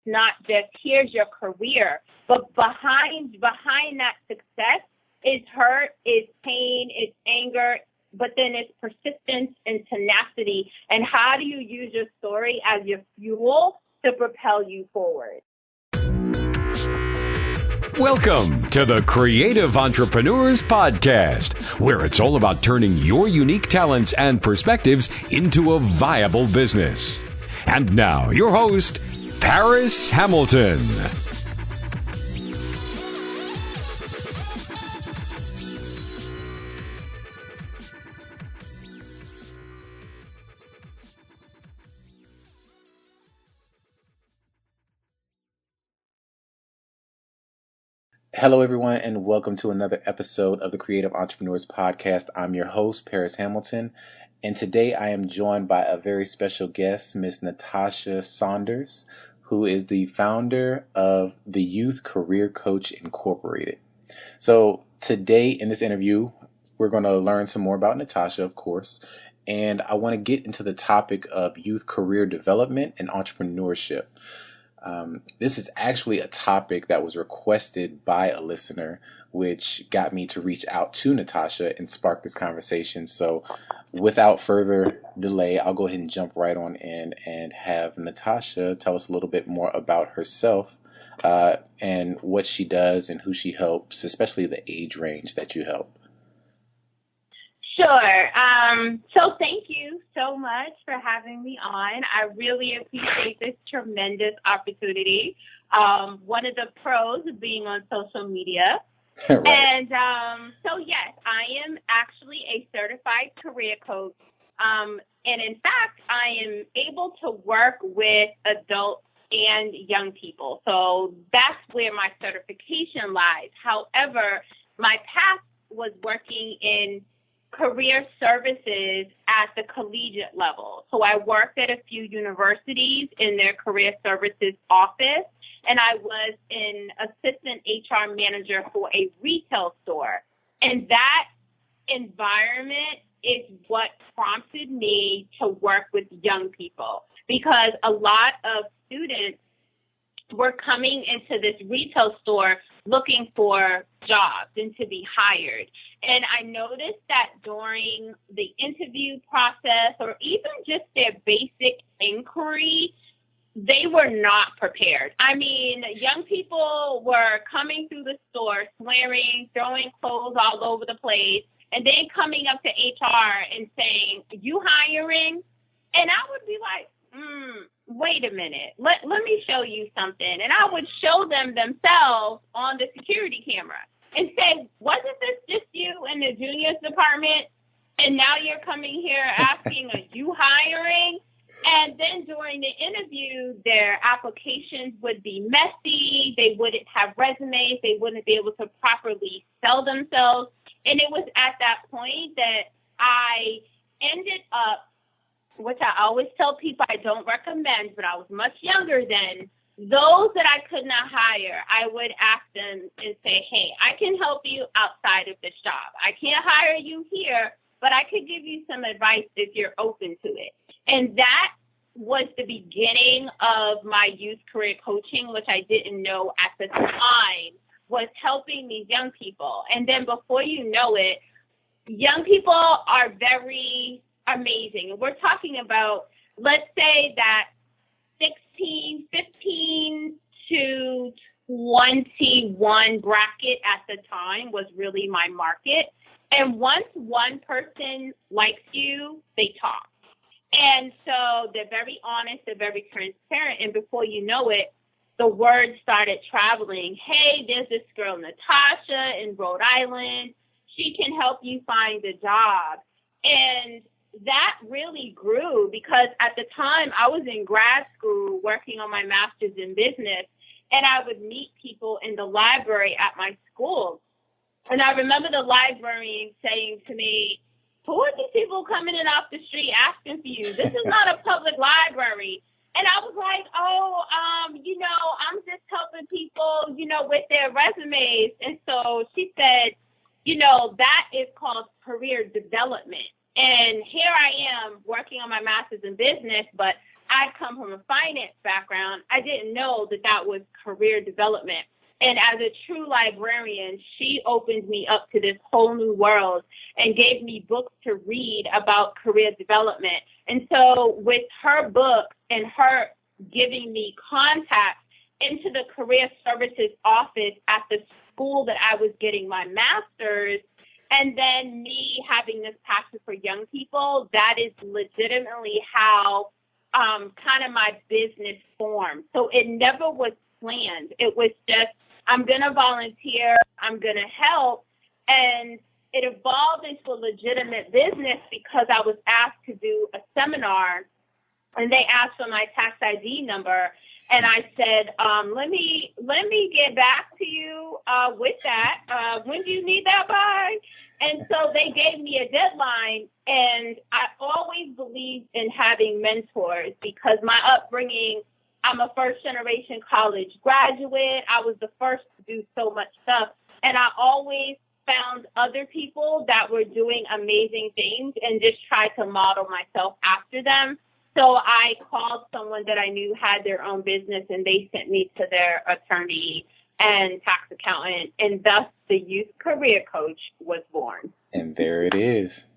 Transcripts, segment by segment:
not just here's your career, but behind that success is hurt, is pain, is anger, but then it's persistence and tenacity. And how do you use your story as your fuel to propel you forward? Welcome to the Creative Entrepreneurs Podcast, where it's all about turning your unique talents and perspectives into a viable business. And now, your host, Paris Hamilton. Hello, everyone, and welcome to another episode of the Creative Entrepreneurs Podcast. I'm your host, Paris Hamilton, and today I am joined by a very special guest, Miss Natascha Saunders, who is the founder of the Youth Career Coach Incorporated. So today in this interview, we're going to learn some more about Natascha, of course, and I want to get into the topic of youth career development and entrepreneurship. This is actually a topic that was requested by a listener, which got me to reach out to Natascha and spark this conversation. So without further delay, I'll go ahead and jump right on in and have Natascha tell us a little bit more about herself and what she does and who she helps, especially the age range that you help. Sure. So thank you so much for having me on. I really appreciate this tremendous opportunity. One of the pros of being on social media. Right. And so, yes, I am actually a certified career coach. And in fact, I am able to work with adults and young people. So that's where my certification lies. However, my path was working in career services at the collegiate level. So I worked at a few universities in their career services office, and I was an assistant HR manager for a retail store. And that environment is what prompted me to work with young people, because a lot of students were coming into this retail store looking for jobs and to be hired. And I noticed that during the interview process or even just their basic inquiry, they were not prepared. I mean, young people were coming through the store, swearing, throwing clothes all over the place, and then coming up to HR and saying, "You hiring?" And I would be like, wait a minute, let me show you something. And I would show them themselves on the security camera and say, wasn't this just you in the juniors department? And now you're coming here asking, are you hiring? And then during the interview, their applications would be messy. They wouldn't have resumes. They wouldn't be able to properly sell themselves. And it was at that point that I ended up, which I always tell people I don't recommend, but I was much younger then, those that I could not hire, I would ask them and say, hey, I can help you outside of this job. I can't hire you here, but I could give you some advice if you're open to it. And that was the beginning of my youth career coaching, which I didn't know at the time was helping these young people. And then before you know it, young people are very amazing. We're talking about, let's say that 15 to 21 bracket at the time was really my market. And once one person likes you, they talk. And so they're very honest, they're very transparent. And before you know it, the word started traveling. Hey, there's this girl, Natascha, in Rhode Island. She can help you find a job. And that really grew because at the time I was in grad school working on my master's in business, and I would meet people in the library at my school. And I remember the librarian saying to me, who are these people coming in off the street asking for you? This is not a public library. And I was like, I'm just helping people, with their resumes. And so she said, that is called career development. And here I am working on my master's in business, but I come from a finance background, I didn't know that that was career development. And as a true librarian, she opened me up to this whole new world and gave me books to read about career development. And so with her book and her giving me contacts into the career services office at the school that I was getting my master's, and then me having this passion for young people, that is legitimately how kind of my business formed. So it never was planned. It was just, I'm going to volunteer, I'm going to help, and it evolved into a legitimate business because I was asked to do a seminar, and they asked for my tax ID number, and I said, let me get back to you with that. When do you need that by? And so they gave me a deadline, and I always believed in having mentors because my upbringing, I'm a first-generation college graduate. I was the first to do so much stuff, and I always found other people that were doing amazing things and just tried to model myself after them. So I called someone that I knew had their own business, and they sent me to their attorney and tax accountant, and thus the youth career coach was born. And there it is.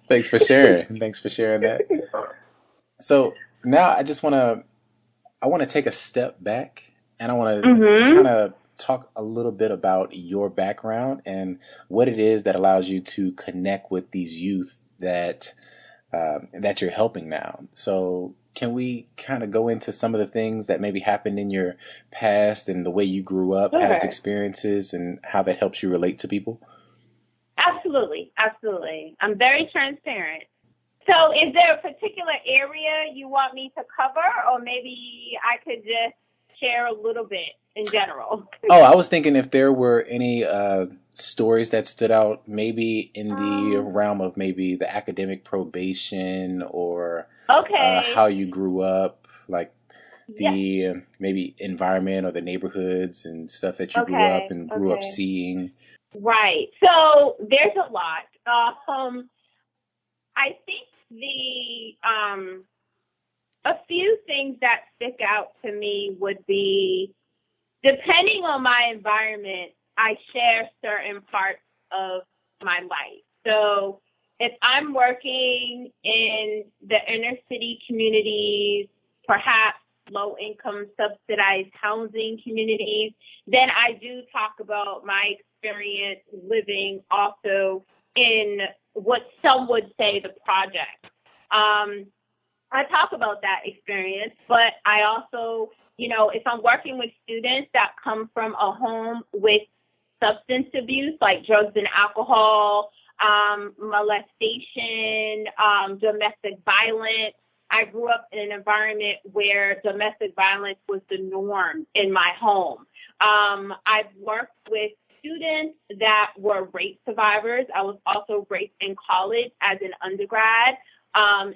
Thanks for sharing. Thanks for sharing that. So now I want to take a step back, and I want to kind of talk a little bit about your background and what it is that allows you to connect with these youth that you're helping now. So can we kind of go into some of the things that maybe happened in your past and the way you grew up, past experiences, and how that helps you relate to people? Absolutely. Absolutely. I'm very transparent. So is there a particular area you want me to cover, or maybe I could just share a little bit in general? Oh, I was thinking if there were any stories that stood out, maybe in the realm of maybe the academic probation or how you grew up, like the maybe environment or the neighborhoods and stuff that you grew up and grew up seeing. Right. So there's a lot. I think a few things that stick out to me would be, depending on my environment, I share certain parts of my life. So if I'm working in the inner city communities, perhaps low-income subsidized housing communities, then I do talk about my experience living also in what some would say the project. I talk about that experience, but I also, if I'm working with students that come from a home with substance abuse, like drugs and alcohol, molestation, domestic violence. I grew up in an environment where domestic violence was the norm in my home. I've worked with students that were rape survivors. I was also raped in college as an undergrad.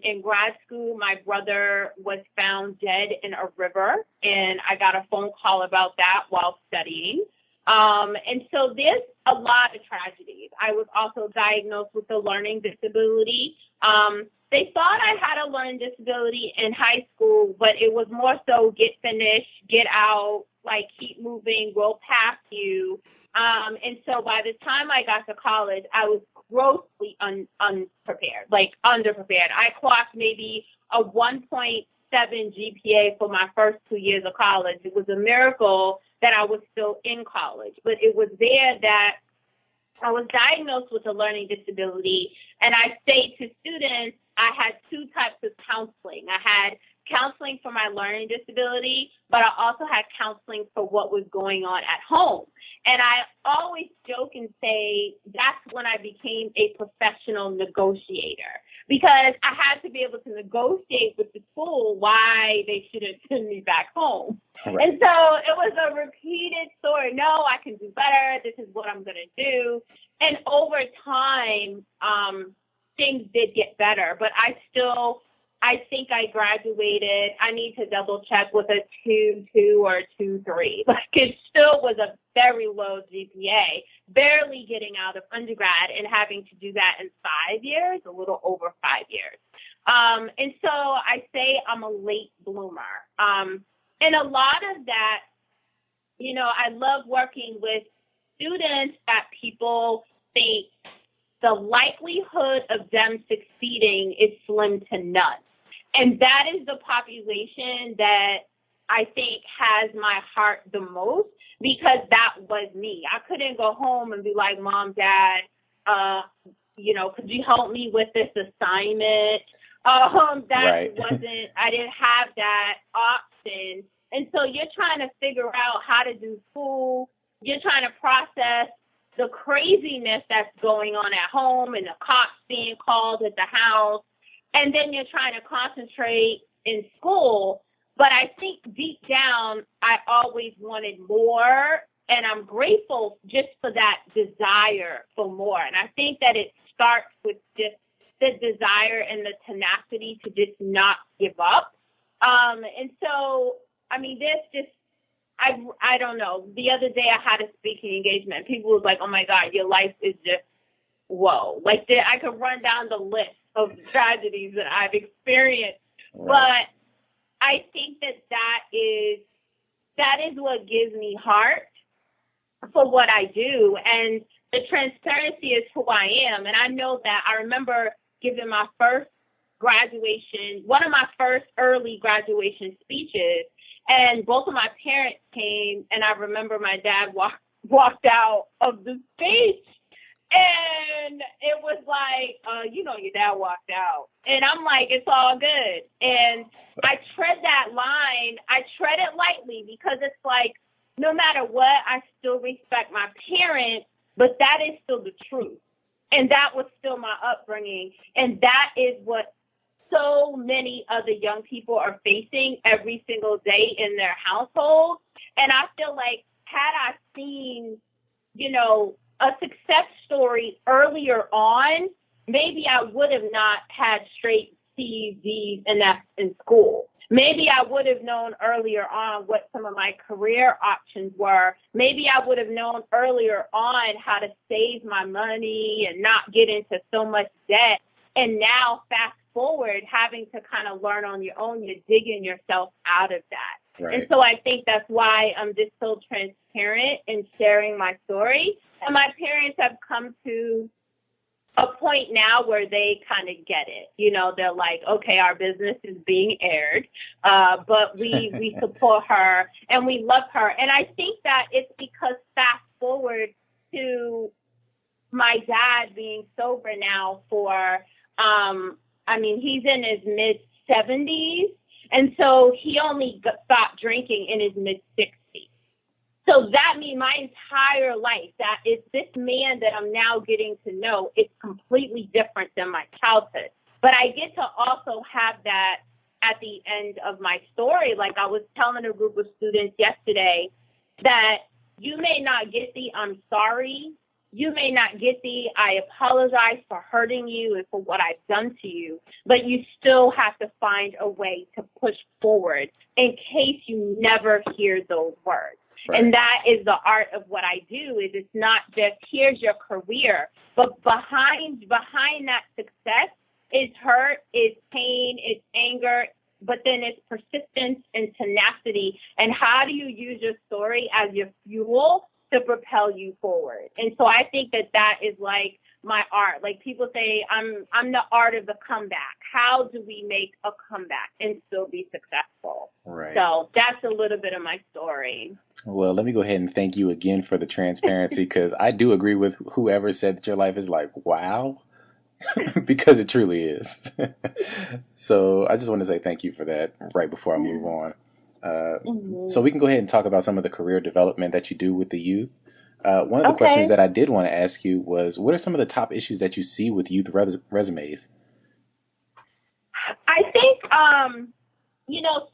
In grad school, my brother was found dead in a river, and I got a phone call about that while studying. And so there's a lot of tragedies. I was also diagnosed with a learning disability. They thought I had a learning disability in high school, but it was more so get finished, get out, like keep moving, we'll pass you. And so by the time I got to college, I was grossly unprepared, like underprepared. I clocked maybe a 1.7 GPA for my first 2 years of college. It was a miracle that I was still in college, but it was there that I was diagnosed with a learning disability. And I say to students, I had two types of counseling. I had counseling for my learning disability, but I also had counseling for what was going on at home. And I always joke and say that's when I became a professional negotiator, because I had to be able to negotiate with the school why they shouldn't send me back home. Right. And so it was a repeated story. No, I can do better. This is what I'm going to do. And over time, things did get better, but I I think I graduated, I need to double check, with a 2.2 or 2.3. Like, it still was a very low GPA, barely getting out of undergrad and having to do that in 5 years, a little over 5 years. And so I say I'm a late bloomer. And a lot of that, you know, I love working with students that people think the likelihood of them succeeding is slim to none. And that is the population that I think has my heart the most, because that was me. I couldn't go home and be like, Mom, Dad, you know, could you help me with this assignment? I didn't have that option. And so you're trying to figure out how to do school. You're trying to process the craziness that's going on at home and the cops being called at the house. And then you're trying to concentrate in school. But I think deep down, I always wanted more. And I'm grateful just for that desire for more. And I think that it starts with just the desire and the tenacity to just not give up. And so, I mean, I don't know. The other day I had a speaking engagement. People was like, oh, my God, your life is just, whoa. Like, I could run down the list of tragedies that I've experienced. Right. But I think that is what gives me heart for what I do. And the transparency is who I am. And I know that I remember giving my first graduation, one of my first early graduation speeches, and both of my parents came, and I remember my dad walked out of the speech. And it was like, you know, your dad walked out. And I'm like, it's all good. And I tread that line. I tread it lightly, because it's like, no matter what, I still respect my parents, but that is still the truth. And that was still my upbringing. And that is what so many other young people are facing every single day in their household. And I feel like, had I seen, you know, a success story earlier on, maybe I would have not had straight C's, D's, and F's in school. Maybe I would have known earlier on what some of my career options were. Maybe I would have known earlier on how to save my money and not get into so much debt. And now, fast forward, having to kind of learn on your own, you're digging yourself out of that. Right. And so I think that's why I'm just so transparent in sharing my story. And my parents have come to a point now where they kind of get it. You know, they're like, okay, our business is being aired, but we support her and we love her. And I think that it's because, fast forward to my dad being sober now for, he's in his mid-70s. And so he only stopped drinking in his mid-60s. So that means my entire life, that is this man that I'm now getting to know, is completely different than my childhood. But I get to also have that at the end of my story. Like I was telling a group of students yesterday that you may not get the I'm sorry. You may not get the I apologize for hurting you and for what I've done to you, but you still have to find a way to push forward in case you never hear those words. Right. And that is the art of what I do. Is it's not just here's your career, but behind that success is hurt, is pain, is anger, but then it's persistence and tenacity. And how do you use your story as your fuel to propel you forward? And so I think that is like my art. Like people say, I'm the art of the comeback. How do we make a comeback and still be successful? Right. So that's a little bit of my story. Well, let me go ahead and thank you again for the transparency, because I do agree with whoever said that your life is like, wow, because it truly is. So I just want to say thank you for that right before I move on. So we can go ahead and talk about some of the career development that you do with the youth. One of the questions that I did want to ask you was, what are some of the top issues that you see with youth resumes? I think,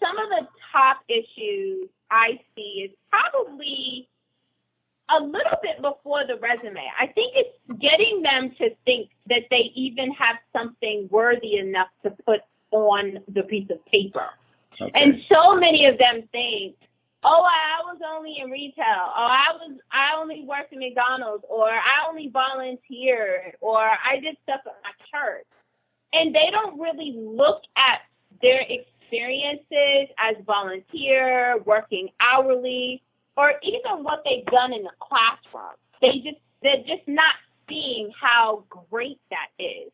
some of the top issues I see is probably a little bit before the resume. I think it's getting them to think that they even have something worthy enough to put on the piece of paper. Okay. And so many of them think, oh, I was only in retail, or I only worked at McDonald's, or I only volunteered, or I did stuff at my church. And they don't really look at their experiences as volunteer, working hourly, or even what they've done in the classroom. They're just not seeing how great that is.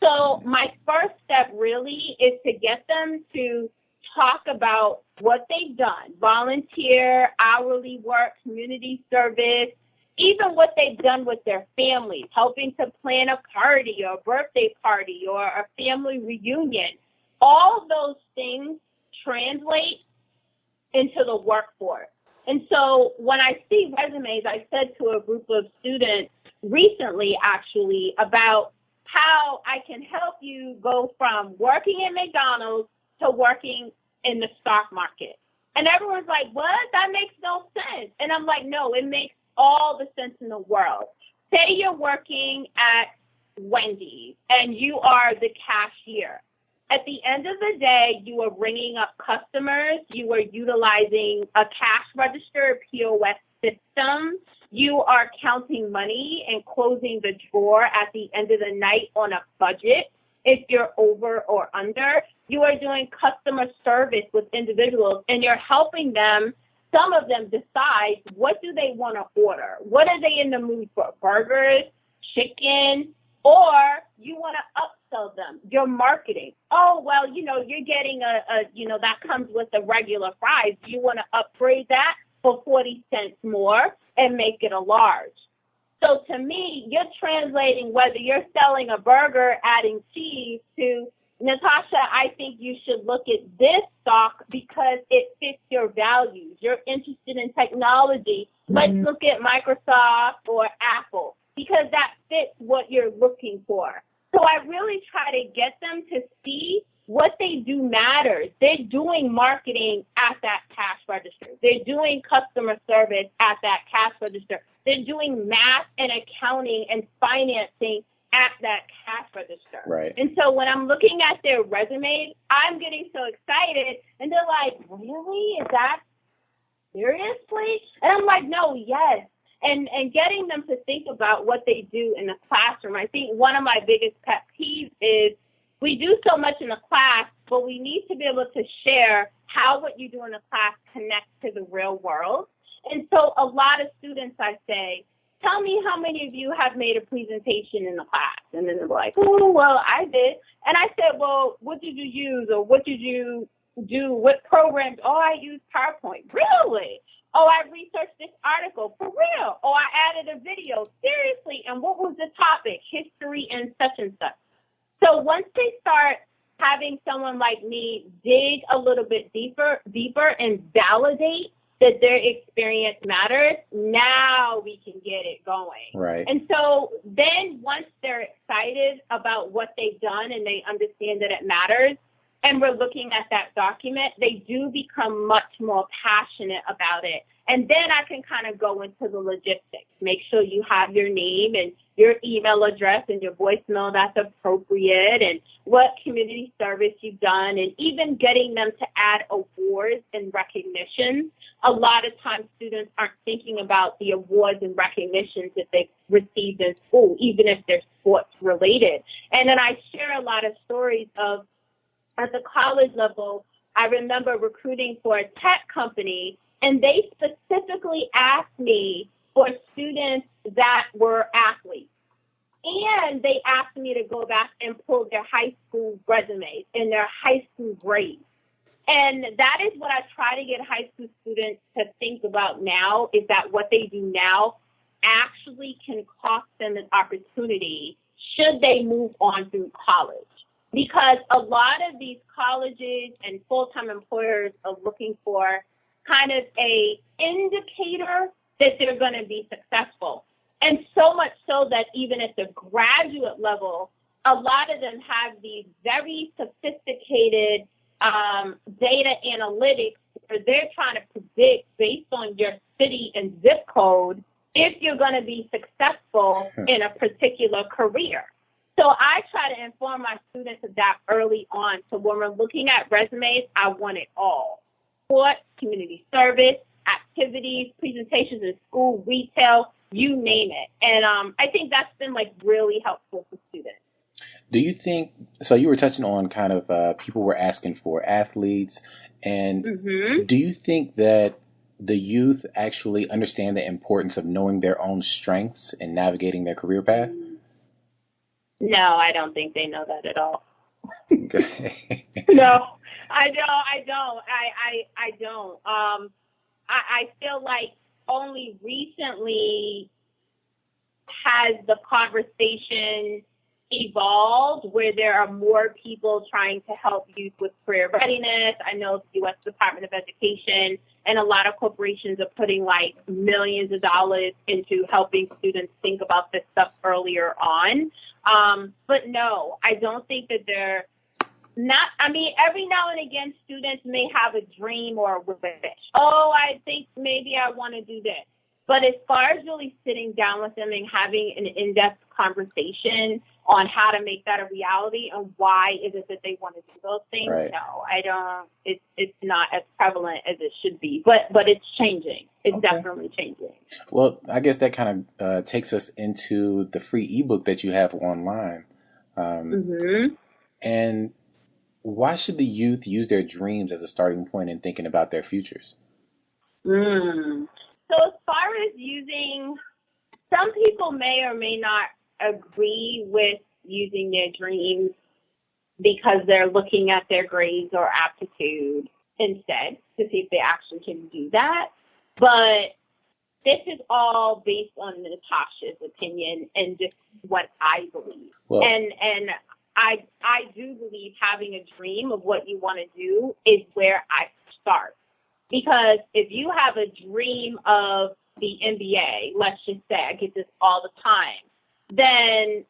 So my first step really is to get them to talk about what they've done, volunteer, hourly work, community service, even what they've done with their families, helping to plan a party or a birthday party or a family reunion. All those things translate into the workforce. And so when I see resumes, I said to a group of students recently, actually, about how I can help you go from working at McDonald's to working in the stock market. And everyone's like, what? That makes no sense. And I'm like, no, it makes all the sense in the world. Say you're working at Wendy's and you are the cashier. At the end of the day, you are ringing up customers. You are utilizing a cash register, POS system. You are counting money and closing the drawer at the end of the night on a budget. If you're over or under, you are doing customer service with individuals, and you're helping them, some of them, decide what do they want to order. What are they in the mood for? Burgers, chicken, or you want to upsell them. You're marketing. Oh, well, you're getting that comes with the regular fries. You want to upgrade that for 40 cents more and make it a large. So to me, you're translating whether you're selling a burger, adding cheese, to, Natascha, I think you should look at this stock because it fits your values. You're interested in technology. Let's look at Microsoft or Apple because that fits what you're looking for. So I really try to get them to see what they do matters. They're doing marketing at that cash register. They're doing customer service at that cash register. They're doing math and accounting and financing at that cash register. Right. And so when I'm looking at their resumes, I'm getting so excited. And they're like, really? Is that seriously? And I'm like, no, yes. And getting them to think about what they do in the classroom. I think one of my biggest pet peeves is we do so much in the class, but we need to be able to share how what you do in the class connects to the real world. And so a lot of students, I say, tell me how many of you have made a presentation in the class. And then they're like, oh, well, I did. And I said, well, what did you use or what did you do? What programs? Oh, I used PowerPoint. Really? Oh, I researched this article. For real? Oh, I added a video. Seriously? And what was the topic? History and such and such. So once they start having someone like me dig a little bit deeper and validate that their experience matters, now we can get it going. Right. And so then once they're excited about what they've done and they understand that it matters, and we're looking at that document, they do become much more passionate about it. And then I can kind of go into the logistics. Make sure you have your name and your email address and your voicemail that's appropriate and what community service you've done, and even getting them to add awards and recognitions. A lot of times students aren't thinking about the awards and recognitions that they've received in school, even if they're sports related. And then I share a lot of stories of, at the college level, I remember recruiting for a tech company, and they specifically asked me for students that were athletes. And they asked me to go back and pull their high school resumes and their high school grades. And that is what I try to get high school students to think about now, is that what they do now actually can cost them an opportunity should they move on through college. Because a lot of these colleges and full-time employers are looking for kind of a indicator that they're going to be successful. And so much so that even at the graduate level, a lot of them have these very sophisticated data analytics where they're trying to predict based on your city and zip code if you're going to be successful in a particular career. So I try to inform my students of that early on. So when we're looking at resumes, I want it all. Sports, community service, activities, presentations in school, retail, you name it. And I think that's been like really helpful for students. Do you think, so you were touching on kind of people were asking for athletes, and do you think that the youth actually understand the importance of knowing their own strengths and navigating their career path? No, I don't think they know that at all. Okay. No, I don't. I don't. I feel like only recently has the conversation evolved where there are more people trying to help youth with career readiness. I know the U.S. Department of Education and a lot of corporations are putting like millions of dollars into helping students think about this stuff earlier on. But no, I don't think that they're not, I mean, every now and again, students may have a dream or a wish. Oh, I think maybe I want to do this. But as far as really sitting down with them and having an in-depth conversation on how to make that a reality and why is it that they want to do those things, right. No, I don't. It's not as prevalent as it should be. But it's changing. It's definitely changing. Well, I guess that kind of takes us into the free ebook that you have online. And why should the youth use their dreams as a starting point in thinking about their futures? So as far as using, some people may or may not agree with using their dreams because they're looking at their grades or aptitude instead to see if they actually can do that. But this is all based on Natascha's opinion and just what I believe. Well, and I do believe having a dream of what you want to do is where I start. Because if you have a dream of the NBA, let's just say, I get this all the time, then,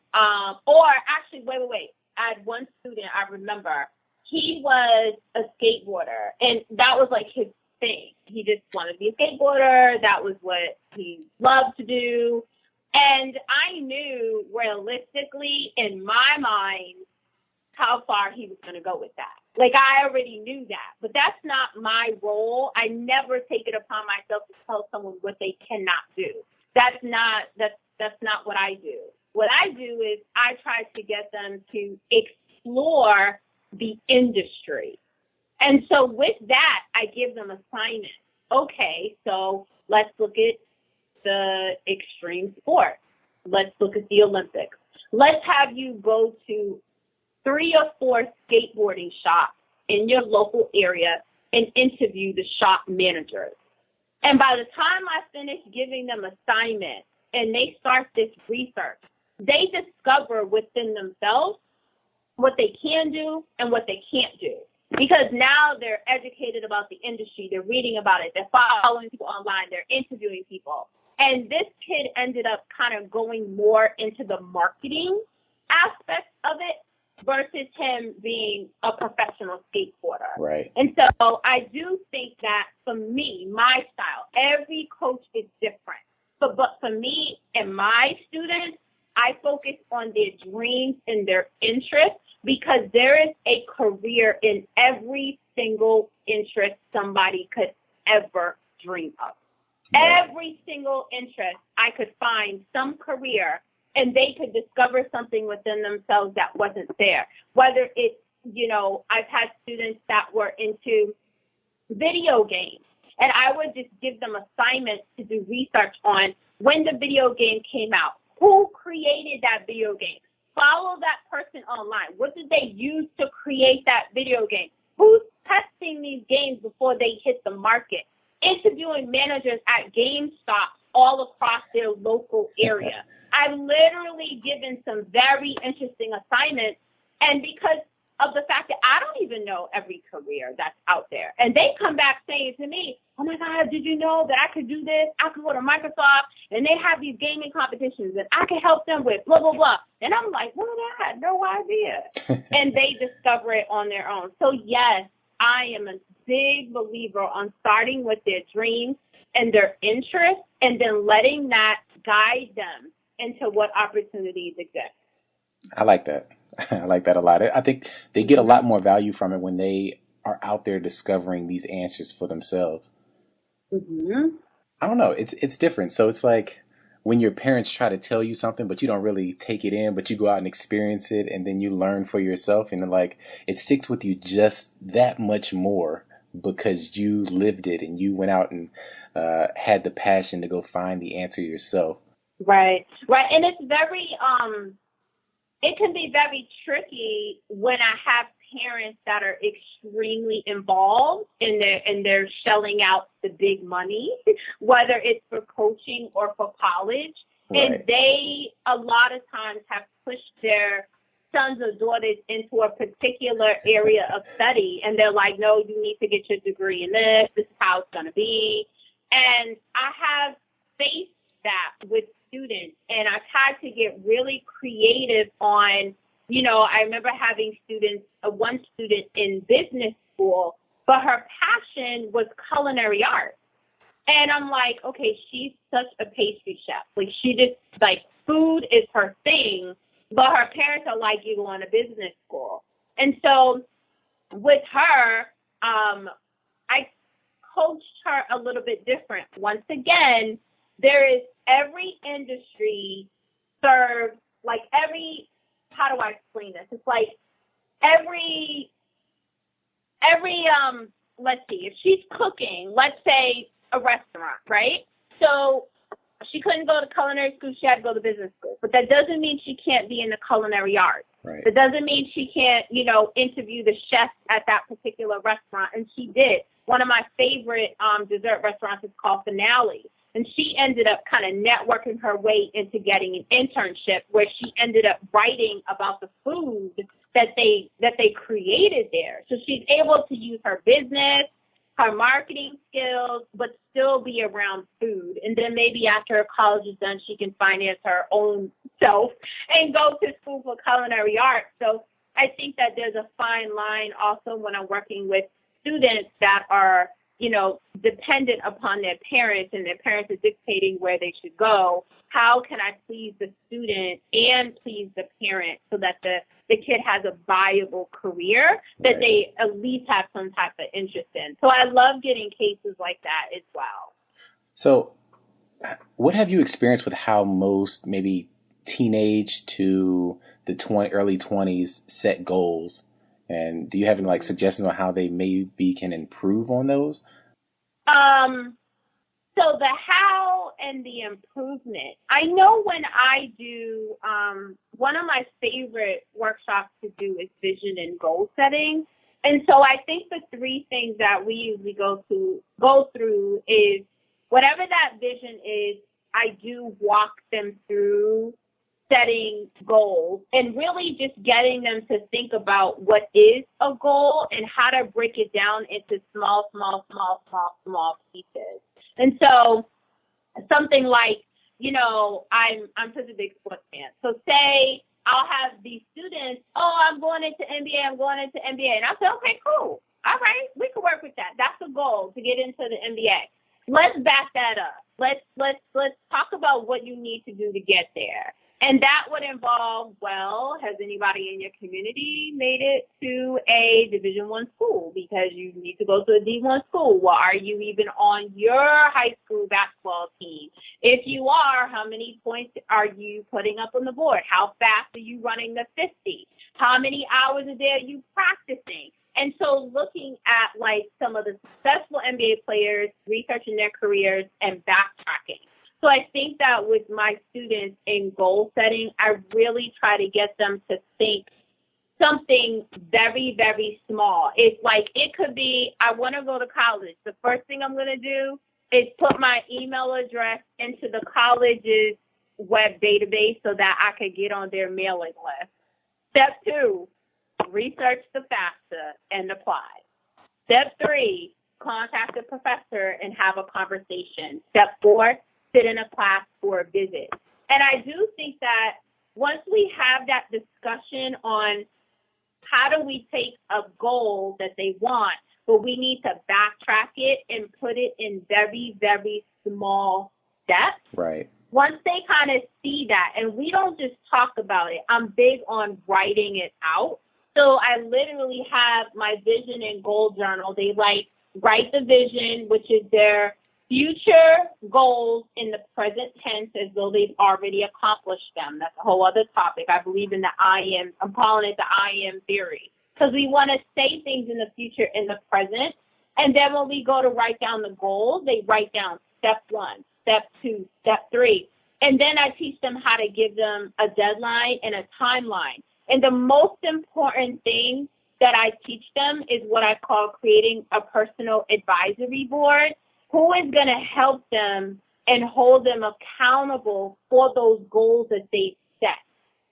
or actually, wait. I had one student, I remember, he was a skateboarder, and that was like his thing. He just wanted to be a skateboarder. That was what he loved to do. And I knew realistically in my mind how far he was going to go with that. Like, I already knew that, but that's not my role. I never take it upon myself to tell someone what they cannot do. That's not what I do. What I do is I try to get them to explore the industry. And so with that, I give them assignments. Okay, so let's look at the extreme sports. Let's look at the Olympics. Let's have you go to 3 or 4 skateboarding shops in your local area and interview the shop managers. And by the time I finish giving them assignments and they start this research, they discover within themselves what they can do and what they can't do. Because now they're educated about the industry, they're reading about it, they're following people online, they're interviewing people. And this kid ended up kind of going more into the marketing aspect of it versus him being a professional skateboarder. Right. And so I do think that for me, my style, every coach is different. But for me and my students, I focus on their dreams and their interests because there is a career in every single interest somebody could ever dream of. Right. Every single interest, I could find some career and they could discover something within themselves that wasn't there. Whether it's, I've had students that were into video games, and I would just give them assignments to do research on when the video game came out, who created that video game, follow that person online, what did they use to create that video game, who's testing these games before they hit the market, interviewing managers at GameStop all across their local area. I've literally given some very interesting assignments, and because of the fact that I don't even know every career that's out there, and they come back saying to me, oh my God, did you know that I could do this? I could go to Microsoft, and they have these gaming competitions, and I could help them with blah, blah, blah. And I'm like, well, I had no idea. And they discover it on their own. So yes, I am a big believer on starting with their dreams and their interests, and then letting that guide them into what opportunities exist. I like that. I like that a lot. I think they get a lot more value from it when they are out there discovering these answers for themselves. Mm-hmm. I don't know. It's different. So it's like when your parents try to tell you something, but you don't really take it in, but you go out and experience it, and then you learn for yourself, and like it sticks with you just that much more because you lived it and you went out and had the passion to go find the answer yourself. Right, right, and it's very it can be very tricky when I have parents that are extremely involved and they're shelling out the big money, whether it's for coaching or for college. And Right. they a lot of times have pushed their sons or daughters into a particular area of study, and they're like, no, you need to get your degree in this. This is how it's going to be. And I have faced that with students, and I've had to get really creative on, I remember having one student in business school, but her passion was culinary art. And I'm like, okay, she's such a pastry chef. Like, she just, like, food is her thing, but her parents are like, you go to business school. And so with her, I coached her a little bit different. Once again, there is every industry serves, like how do I explain this? It's like every, let's see, if she's cooking, let's say a restaurant, right? So she couldn't go to culinary school, she had to go to business school. But that doesn't mean she can't be in the culinary arts. Right. That doesn't mean she can't, interview the chef at that particular restaurant. And she did. One of my favorite dessert restaurants is called Finale. And she ended up kind of networking her way into getting an internship where she ended up writing about the food that they created there. So she's able to use her business, her marketing skills, but still be around food. And then maybe after her college is done, she can finance her own self and go to school for culinary arts. So I think that there's a fine line also when I'm working with students that are, dependent upon their parents, and their parents are dictating where they should go. How can I please the student and please the parent so that the kid has a viable career that Right. they at least have some type of interest in? So I love getting cases like that as well. So what have you experienced with how most maybe teenage to the early 20s set goals? And do you have any like suggestions on how they maybe can improve on those? So the how and the improvement. I know when I do, one of my favorite workshops to do is vision and goal setting. And so I think the three things that we usually go through is whatever that vision is, I do walk them through setting goals and really just getting them to think about what is a goal and how to break it down into small pieces. And so something like, I'm such a big sports fan. So say I'll have these students, I'm going into NBA. And I'll say, okay, cool. All right, we can work with that. That's the goal, to get into the NBA. Let's back that up. Let's talk about what you need to do to get there. And that would involve, has anybody in your community made it to a Division I school? Because you need to go to a D1 school. Well, are you even on your high school basketball team? If you are, how many points are you putting up on the board? How fast are you running the 50? How many hours a day are you practicing? And so looking at like some of the successful NBA players, researching their careers and backtracking. So I think that with my students in goal setting, I really try to get them to think something very, very small. It's like, it could be, I want to go to college. The first thing I'm going to do is put my email address into the college's web database so that I could get on their mailing list. Step 2, research the FAFSA and apply. Step 3, contact a professor and have a conversation. Step 4, sit in a class for a visit. And I do think that once we have that discussion on how do we take a goal that they want, but we need to backtrack it and put it in very, very small steps. Right. once they kind of see that, and we don't just talk about it, I'm big on writing it out. So I literally have my vision and goal journal. They write the vision, which is their future goals in the present tense as though they've already accomplished them. That's a whole other topic. I believe in the I am. I'm calling it the I am theory, because we want to say things in the future in the present. And then when we go to write down the goals, they write down step 1, step 2, step 3. And then I teach them how to give them a deadline and a timeline. And the most important thing that I teach them is what I call creating a personal advisory board, who is going to help them and hold them accountable for those goals that they set.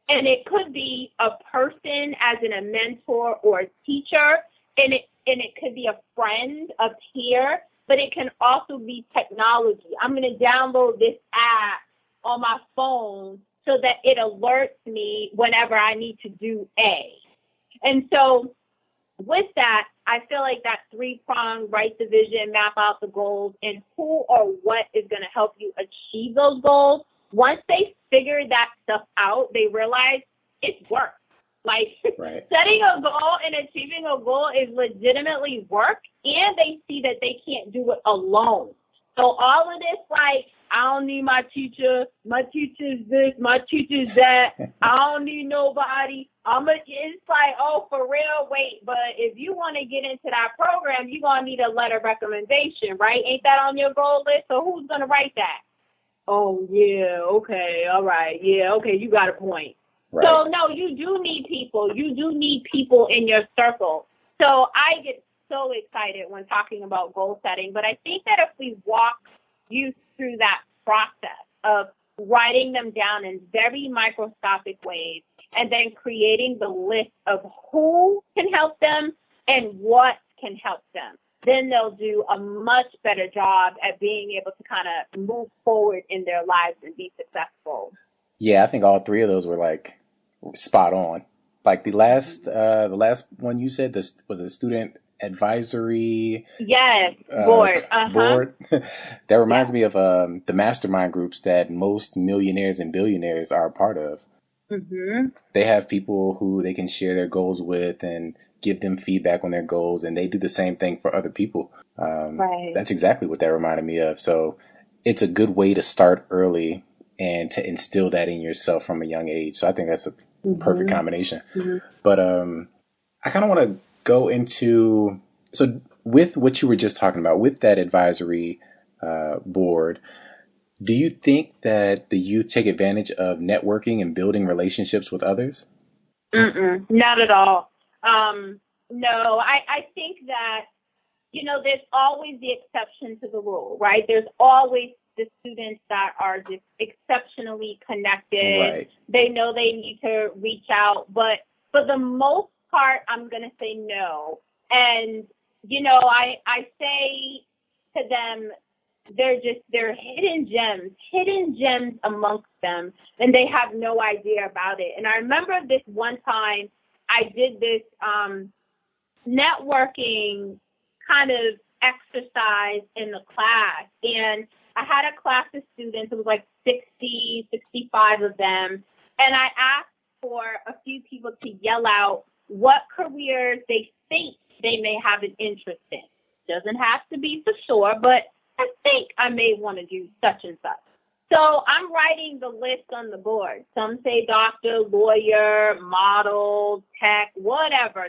And it could be a person as in a mentor or a teacher, and it could be a friend, a peer, but it can also be technology. I'm going to download this app on my phone so that it alerts me whenever I need to do A. And so with that, I feel like that 3-prong, write the vision, map out the goals, and who or what is going to help you achieve those goals. Once they figure that stuff out, they realize it's work. Like right. Setting a goal and achieving a goal is legitimately work, and they see that they can't do it alone. So all of this, like, I don't need my teacher is this, my teacher's that, I don't need nobody. It's like, oh, for real, wait, but if you want to get into that program, you're going to need a letter of recommendation, right? Ain't that on your goal list? So who's going to write that? Oh, yeah, okay, all right, yeah, okay, you got a point. Right. So, no, you do need people. You do need people in your circle. So I get so excited when talking about goal setting, but I think that if we walk you through that process of writing them down in very microscopic ways and then creating the list of who can help them and what can help them, then they'll do a much better job at being able to kind of move forward in their lives and be successful. Yeah, I think all 3 of those were like spot on. Like the last one you said, this was a student advisory board. Board. That reminds me of the mastermind groups that most millionaires and billionaires are a part of. Mm-hmm. They have people who they can share their goals with and give them feedback on their goals, and they do the same thing for other people. Right. That's exactly what that reminded me of. So it's a good way to start early and to instill that in yourself from a young age. So I think that's a perfect combination. Mm-hmm. But I kind of want to go into, so with what you were just talking about, with that advisory board, do you think that the youth take advantage of networking and building relationships with others? Not at all. No, I think that, there's always the exception to the rule, right? There's always the students that are just exceptionally connected. Right. They know they need to reach out, but for the most part, I'm going to say no. And, I say to them, they're hidden gems amongst them, and they have no idea about it. And I remember this one time I did this networking kind of exercise in the class, and I had a class of students. It was like 60, 65 of them, and I asked for a few people to yell out what careers they think they may have an interest in. Doesn't have to be for sure, but I think I may want to do such and such. So I'm writing the list on the board. Some say doctor, lawyer, model, tech, whatever.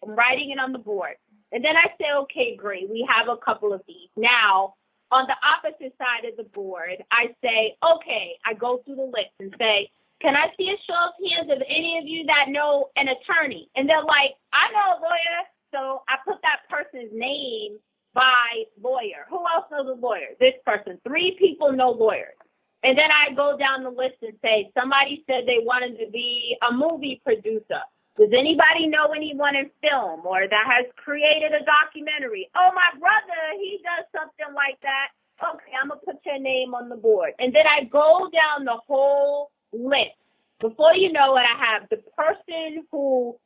I'm writing it on the board. And then I say, okay, great. We have a couple of these. Now, on the opposite side of the board, I say, okay, I go through the list and say, can I see a show of hands of any of you that know an attorney? And they're like, I know a lawyer. So I put that person's name by lawyer. Who else knows a lawyer? This person. 3 people know lawyers. And then I go down the list and say, somebody said they wanted to be a movie producer. Does anybody know anyone in film or that has created a documentary? Oh, my brother, he does something like that. Okay, I'm going to put your name on the board. And then I go down the whole list. Before you know it, I have the person who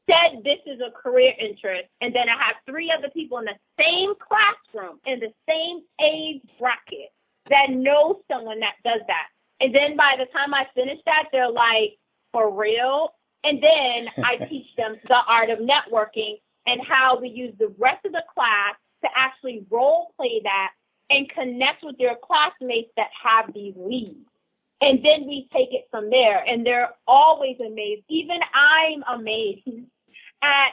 said this is a career interest, and then I have 3 other people in the same classroom, in the same age bracket, that knows someone that does that. And then by the time I finish that, they're like, for real? And then I teach them the art of networking and how we use the rest of the class to actually role play that and connect with their classmates that have these leads. And then we take it from there. And they're always amazed. Even I'm amazed at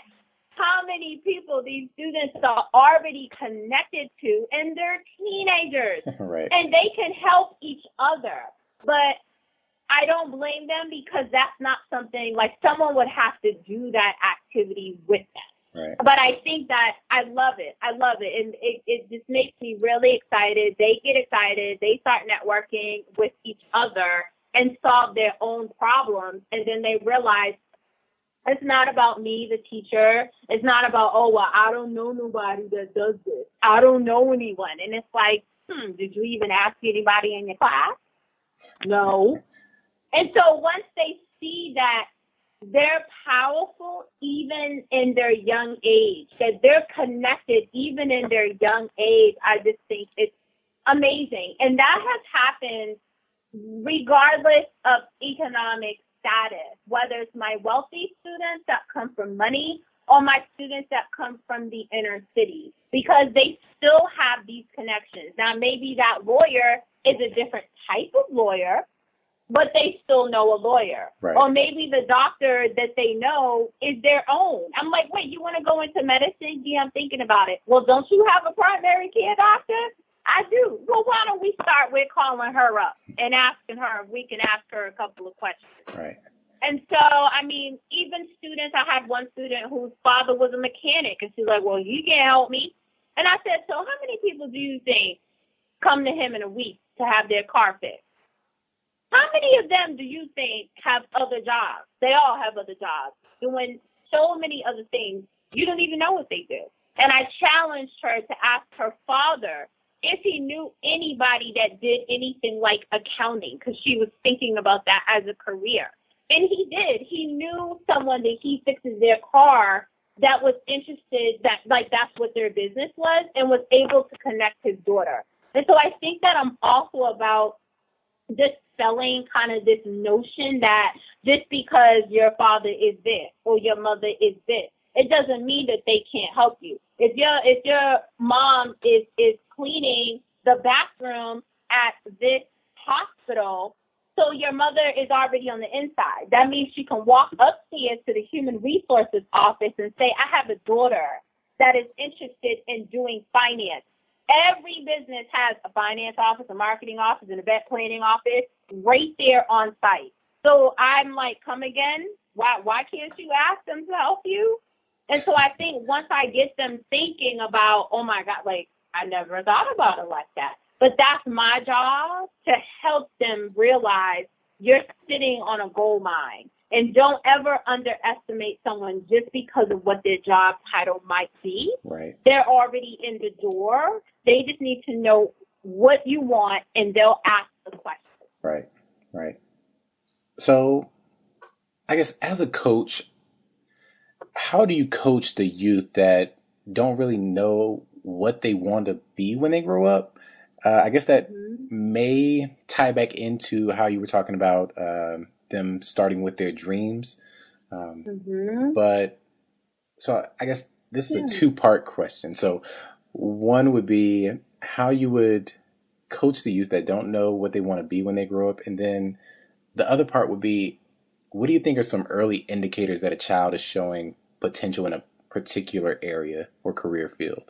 how many people these students are already connected to, and they're teenagers. Right. And they can help each other. But I don't blame them, because that's not something, like, someone would have to do that activity with them. Right. But I think that I love it. I love it. And it just makes me really excited. They get excited. They start networking with each other and solve their own problems. And then they realize it's not about me, the teacher. It's not about, oh, well, I don't know nobody that does this. I don't know anyone. And it's like, did you even ask anybody in your class? No. And so once they see that they're powerful even in their young age, that they're connected even in their young age, I just think it's amazing. And that has happened regardless of economic status, whether it's my wealthy students that come from money or my students that come from the inner city, because they still have these connections. Now, maybe that lawyer is a different type of lawyer, but they still know a lawyer. Right. Or maybe the doctor that they know is their own. I'm like, wait, you want to go into medicine? Yeah, I'm thinking about it. Well, don't you have a primary care doctor? I do. Well, why don't we start with calling her up and asking her if we can ask her a couple of questions. Right. And so, I mean, even students, I had one student whose father was a mechanic, and she's like, well, you can't help me. And I said, so how many people do you think come to him in a week to have their car fixed? How many of them do you think have other jobs? They all have other jobs, doing so many other things. You don't even know what they do. And I challenged her to ask her father if he knew anybody that did anything like accounting, because she was thinking about that as a career. And he did. He knew someone that he fixes their car that was interested, that like that's what their business was, and was able to connect his daughter. And so I think that I'm also about dispelling kind of this notion that just because your father is this or your mother is this, it doesn't mean that they can't help you. If your mom is cleaning the bathroom at this hospital, so your mother is already on the inside, that means she can walk upstairs to the human resources office and say, I have a daughter that is interested in doing finance. Every business has a finance office, a marketing office, an event planning office right there on site. So I'm like, come again? Why can't you ask them to help you? And so I think once I get them thinking about, oh my God, like I never thought about it like that. But that's my job, to help them realize you're sitting on a gold mine. And don't ever underestimate someone just because of what their job title might be. Right. They're already in the door. They just need to know what you want, and they'll ask the question. Right, right. So I guess as a coach, how do you coach the youth that don't really know what they want to be when they grow up? I guess that may tie back into how you were talking about them starting with their dreams. But so I guess this is a two-part question. So one would be how you would coach the youth that don't know what they want to be when they grow up. And then the other part would be, what do you think are some early indicators that a child is showing potential in a particular area or career field?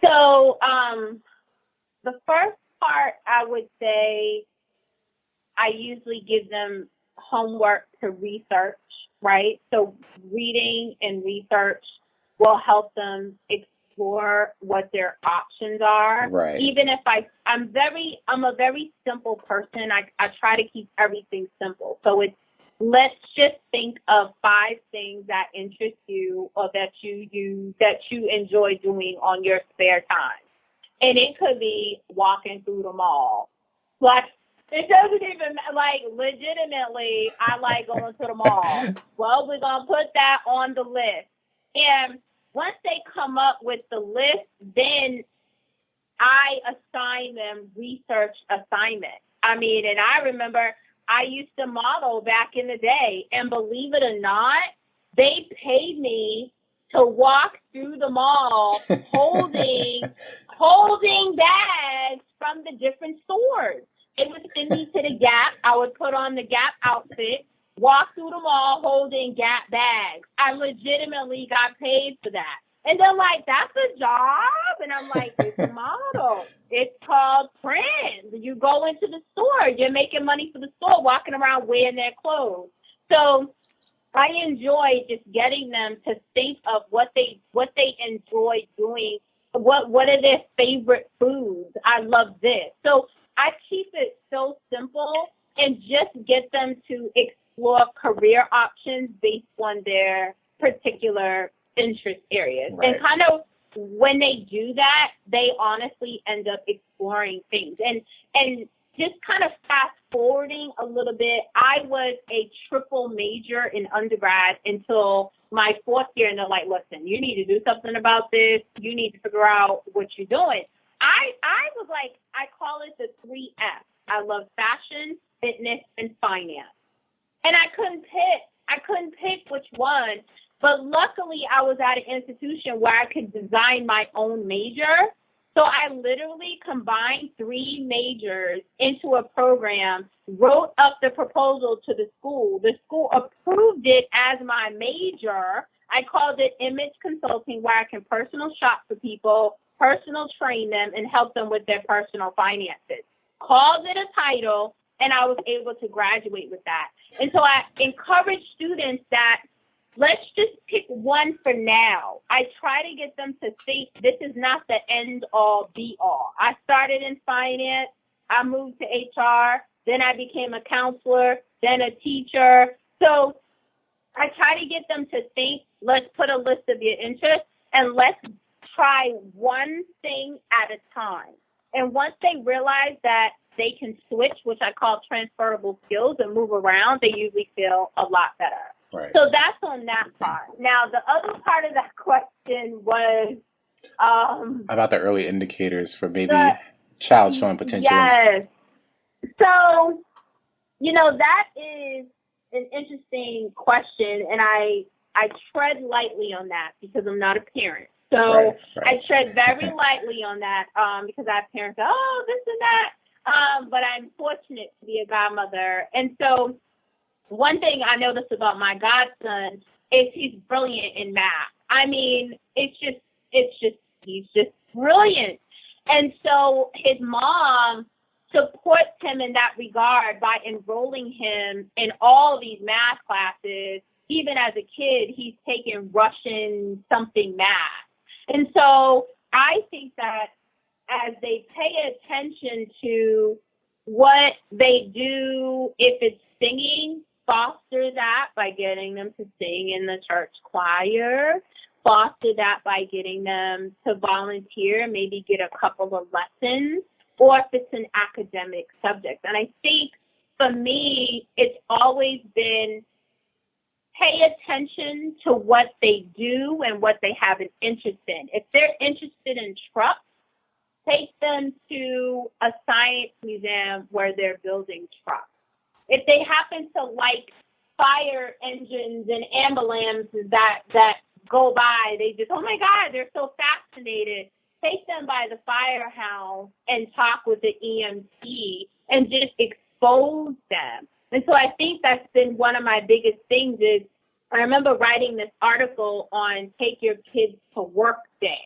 So the first part, I would say I usually give them homework to research, right? So reading and research will help them explore what their options are. Right. Even if I'm a very simple person. I try to keep everything simple. So it's, let's just think of 5 things that interest you or that you enjoy doing on your spare time. And it could be walking through the mall. Like, it doesn't even, like, legitimately, I like going to the mall. Well, we're going to put that on the list. And once they come up with the list, then I assign them research assignments. I mean, and I remember I used to model back in the day, and believe it or not, they paid me to walk through the mall holding bags from the different stores. They would send me to the Gap. I would put on the Gap outfit, walk through the mall holding Gap bags. I legitimately got paid for that. And they're like, that's a job? And I'm like, it's a model. It's called print. You go into the store. You're making money for the store, walking around wearing their clothes. So I enjoy just getting them to think of what they enjoy doing. What are their favorite foods? I love this. So I keep it so simple and just get them to explore career options based on their particular interest areas. Right. And kind of when they do that, they honestly end up exploring things. And just kind of fast forwarding a little bit, I was a triple major in undergrad until my fourth year. And they're like, listen, you need to do something about this. You need to figure out what you're doing. I was like, I call it the 3 F. I love fashion, fitness, and finance. And I couldn't pick which one. But luckily, I was at an institution where I could design my own major. So I literally combined 3 majors into a program, wrote up the proposal to the school. The school approved it as my major. I called it image consulting, where I can personal shop for people, personal train them, and help them with their personal finances. Called it a title, and I was able to graduate with that. And so I encourage students that let's just pick one for now. I try to get them to think this is not the end all be all. I started in finance. I moved to HR. Then I became a counselor, then a teacher. So I try to get them to think, let's put a list of your interests and let's try one thing at a time. And once they realize that they can switch, which I call transferable skills, and move around, they usually feel a lot better. Right. So that's on that part. Now, the other part of that question was about the early indicators for maybe child showing potential. Yes. So, that is an interesting question, and I tread lightly on that because I'm not a parent. So right. I tread very lightly on that because I have parents, this and that. But I'm fortunate to be a godmother. And so one thing I noticed about my godson is he's brilliant in math. I mean, he's just brilliant. And so his mom supports him in that regard by enrolling him in all these math classes. Even as a kid, he's taken Russian something math. And so I think that as they pay attention to what they do, if it's singing, foster that by getting them to sing in the church choir, foster that by getting them to volunteer, maybe get a couple of lessons, or if it's an academic subject. And I think for me, it's always been pay attention to what they do and what they have an interest in. If they're interested in trucks, take them to a science museum where they're building trucks. If they happen to like fire engines and ambulances that go by, they just, oh my God, they're so fascinated. Take them by the firehouse and talk with the EMT and just expose them. And so I think that's been one of my biggest things is I remember writing this article on Take Your Kids to Work Day.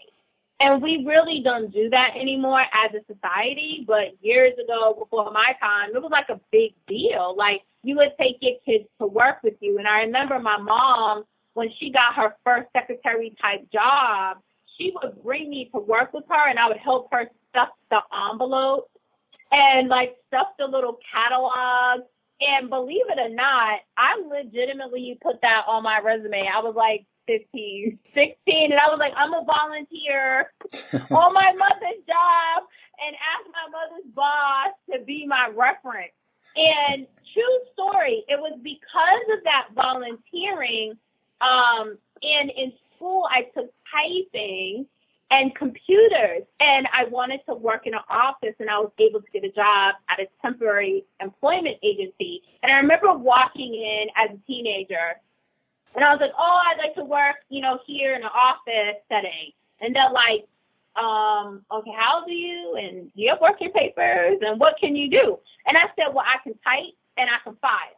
And we really don't do that anymore as a society. But years ago, before my time, it was like a big deal. Like you would take your kids to work with you. And I remember my mom, when she got her first secretary type job, she would bring me to work with her and I would help her stuff the envelope and like stuff the little catalog. And believe it or not, I legitimately put that on my resume. I was like 15, 16, and I was like, I'm a volunteer on my mother's job and asked my mother's boss to be my reference. And true story, it was because of that volunteering. And in school, I took typing, and computers. And I wanted to work in an office, and I was able to get a job at a temporary employment agency. And I remember walking in as a teenager, and I was like, oh, I'd like to work, here in an office setting. And they're like, okay, how old are you? And do you have working papers? And what can you do? And I said, well, I can type and I can file.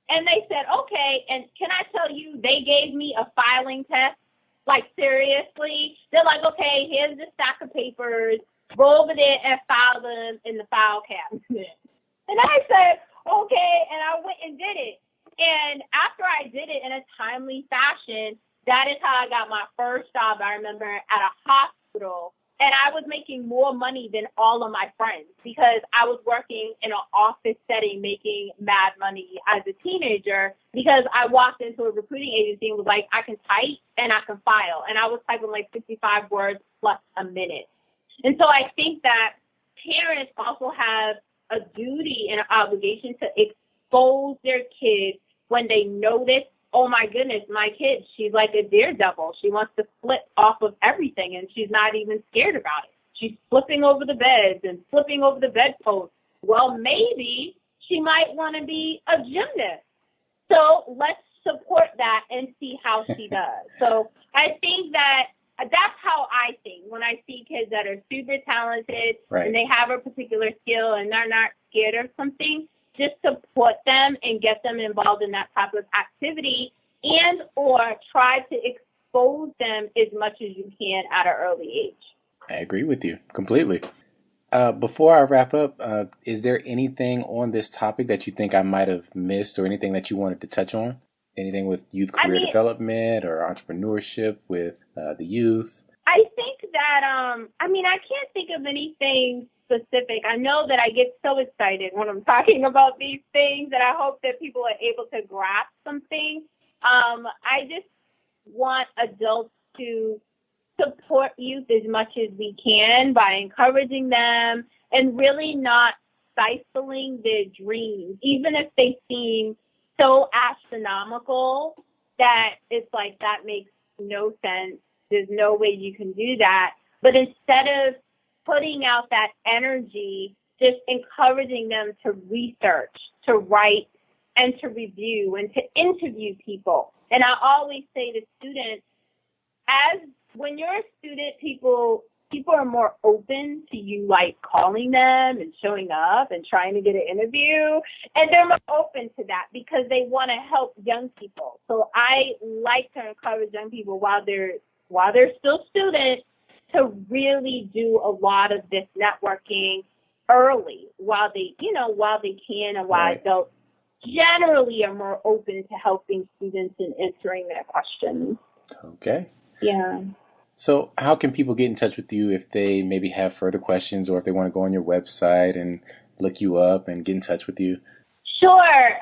And they said, okay. And can I tell you, they gave me a filing test. Like, seriously. They're like, okay, here's the stack of papers. Go over there and file them in the file cabinet. And I said, okay. And I went and did it. And after I did it in a timely fashion, that is how I got my first job, I remember, at a hospital. And I was making more money than all of my friends because I was working in an office setting making mad money as a teenager because I walked into a recruiting agency and was like, I can type and I can file. And I was typing like 55 words plus a minute. And so I think that parents also have a duty and an obligation to expose their kids when they notice, oh my goodness, my kid, she's like a daredevil. She wants to flip off of everything, and she's not even scared about it. She's flipping over the beds and flipping over the bedpost. Well, maybe she might want to be a gymnast. So let's support that and see how she does. So I think that's how I think when I see kids that are super talented and they have a particular skill and they're not scared of something. Just support them and get them involved in that type of activity and or try to expose them as much as you can at an early age. I agree with you completely. Before I wrap up, is there anything on this topic that you think I might have missed or anything that you wanted to touch on? Anything with youth career development or entrepreneurship with the youth? I think that, I can't think of anything specific. I know that I get so excited when I'm talking about these things that I hope that people are able to grasp something. I just want adults to support youth as much as we can by encouraging them and really not stifling their dreams, even if they seem so astronomical that it's like, that makes no sense. There's no way you can do that. But instead of putting out that energy, just encouraging them to research, to write, and to review, and to interview people. And I always say to students, when you're a student, people are more open to you, like, calling them and showing up and trying to get an interview. And they're more open to that because they want to help young people. So I like to encourage young people while they're still students to really do a lot of this networking early while they can, and while adults generally are more open to helping students and answering their questions. Okay. Yeah. So how can people get in touch with you if they maybe have further questions or if they want to go on your website and look you up and get in touch with you? Sure.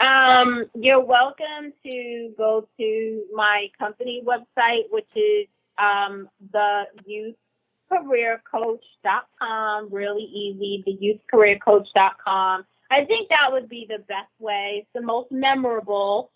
You're welcome to go to my company website, which is theyouthcareercoach.com. Really easy, theyouthcareercoach.com. I think that would be the best way. It's the most memorable.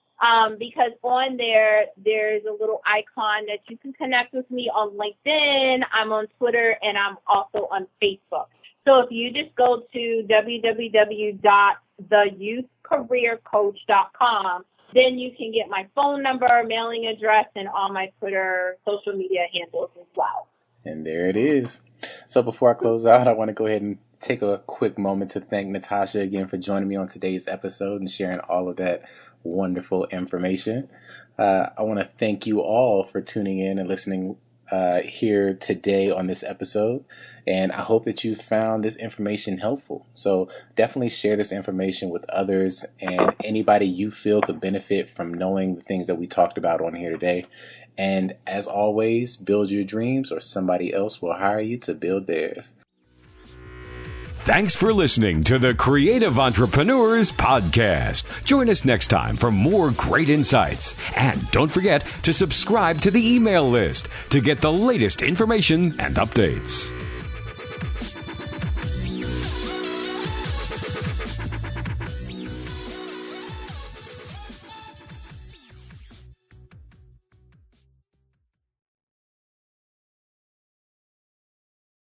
Because on there's a little icon that you can connect with me on LinkedIn. I'm on Twitter, and I'm also on Facebook. So if you just go to www.theyouthcareercoach.com, then you can get my phone number, mailing address, and all my Twitter social media handles as well. And there it is. So before I close out, I want to go ahead and take a quick moment to thank Natascha again for joining me on today's episode and sharing all of that wonderful information. I want to thank you all for tuning in and listening here today on this episode. And I hope that you found this information helpful. So definitely share this information with others and anybody you feel could benefit from knowing the things that we talked about on here today. And as always, build your dreams or somebody else will hire you to build theirs. Thanks for listening to the Creative Entrepreneurs Podcast. Join us next time for more great insights. And don't forget to subscribe to the email list to get the latest information and updates.